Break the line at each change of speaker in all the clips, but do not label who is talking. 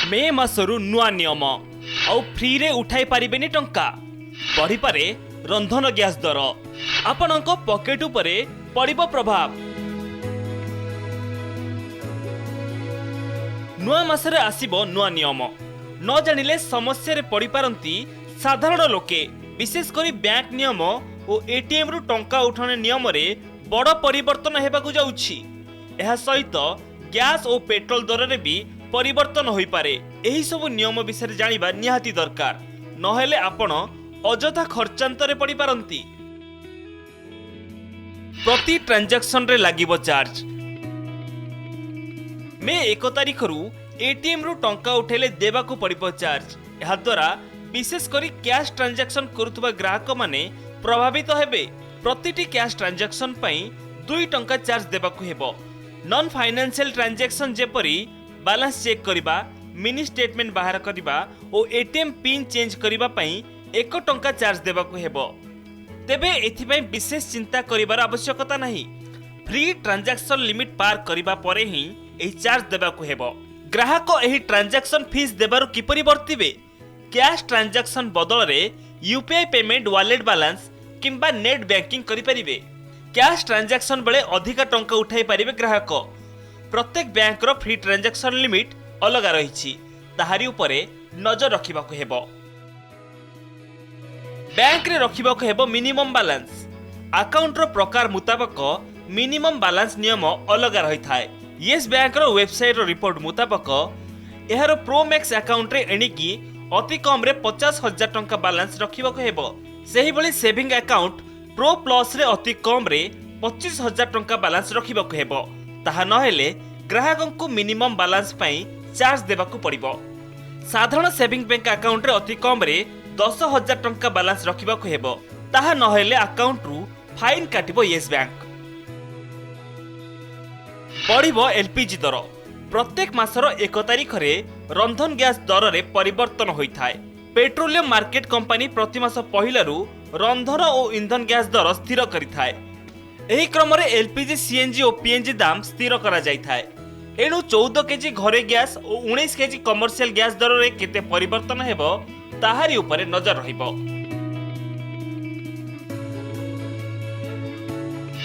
मे मासरू नुआ नियम आउ फ्री रे उठाई पारिबेनी टंका बढ़ी पारे रंधन गैस दर आपणक पॉकेट उपरे पड़िबो प्रभाव। नुआ मासरे आसीबो नुआ नियम न जानिले समस्या रे पड़ी पारंती साधारण लोके विशेष करी बैंक नियम और एटीएम रु टंका उठाने नियम रे बड़ परिवर्तन हेबाकु जाउछि। एहा सहित गैस और पेट्रोल दर रे भी परिवर्तन होई पारे। एही सब नियम विषय जानिबा निहाती दरकार नहेले आपण अजथा खर्चांतरे पड़ी पारंती। प्रति ट्रांजैक्शन रे लागिबो चार्ज। मे 1 तारिख रु एटीएम रु टंका उठेले देबाकू पड़िबो चार्ज। एहा द्वारा विशेष करी कैश ट्रांजैक्शन करुथबा ग्राहक माने प्रभावित हेबे। प्रतिटी कैश ट्रांजैक्शन पई 2 टंका चार्ज देबाकू हेबो। नॉन फाइनेंशियल ट्रांजैक्शन जेपरी बैलेंस चेक करिबा, मिनी स्टेटमेंट बाहर करिबा और एटीएम पिन चेंज करिबा पई 1 टंका चार्ज देबाकू हेबो। तेबे एथिपई विशेष चिंता करिबार आवश्यकता नहीं। फ्री ट्रांजैक्शन लिमिट पार करिबा परे ही एही चार्ज देबाकू हेबो। ग्राहक एही ट्रांजैक्शन फीस देबारु किपरि वर्तिबे? कैश ट्रांजैक्शन बदल रे यूपीआई पेमेंट वॉलेट बैलेंस किंबा नेट बैंकिंग करि परिबे। कैश ट्रांजैक्शन बेले अधिक टंका उठाई पारिबे ग्राहक। प्रत्येक बैंक रो फ्री ट्रांजैक्शन लिमिट अलग रहिछि, ताहारी उपरे नजर रखिबाकू हेबो। बैंक रे रखिबाकू हेबो मिनिमम बैलेंस। अकाउंट रो प्रकार मुताबिक मिनिमम बैलेंस नियम अलग रही थाए। येस बैंक रो वेबसाइट रो रिपोर्ट मुताबिक एहारो प्रो मैक्स अकाउंट रे एणिकी अति कम रे 50,000 टंका बैलेंस रखिबाकू हेबो। सेही बळी सेविंग अकाउंट प्रो प्लस रे अति कम रे 25,000 टंका बैलेंस रखिबाकू हेबो। ताहा नहेले ग्राहकंकु मिनिमम बैलेंस पई चार्ज देबाकू पड़िबो। साधारण सेविंग बैंक अकाउंट रे अति कम रे 10,000 टंका बैलेंस रखिबाकू हेबो। ताहा नहेले अकाउंट रु फाइन काटिबो येस बैंक। बढ़िबो एलपीजी दर। प्रत्येक मासर 1 तारिख रे रंधन गैस दर रे परिवर्तन होइथाय। पेट्रोलियम मार्केट कंपनी प्रति मास पहिलारु रंधन और इंधन गैस दर स्थिर करिथाय। एही क्रम रे एलपीजी, सीएनजी और पीएनजी दाम स्थिर करा जाइथाय। एणु 14 केजी घरे गैस और 19 केजी कमर्शियल गैस दर रे केते परिवर्तन हेबो ताहारी उपरे नजर रहिबो।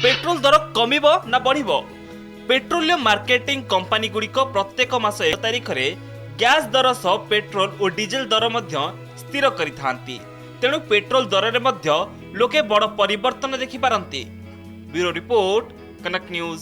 पेट्रोल दर कमिबो ना बढ़िबो? पेट्रोलियम मार्केटिंग कंपनी गुड़िक प्रत्येक मास 1 तारिख रे गैस दर सह पेट्रोल और डीजेल दर मध्य स्थिर करिथांती। तेणु पेट्रोल दर रे मध्य लोके बड़ परिवर्तन देखि पारंती। ब्यूरो रिपोर्ट, कनक न्यूज।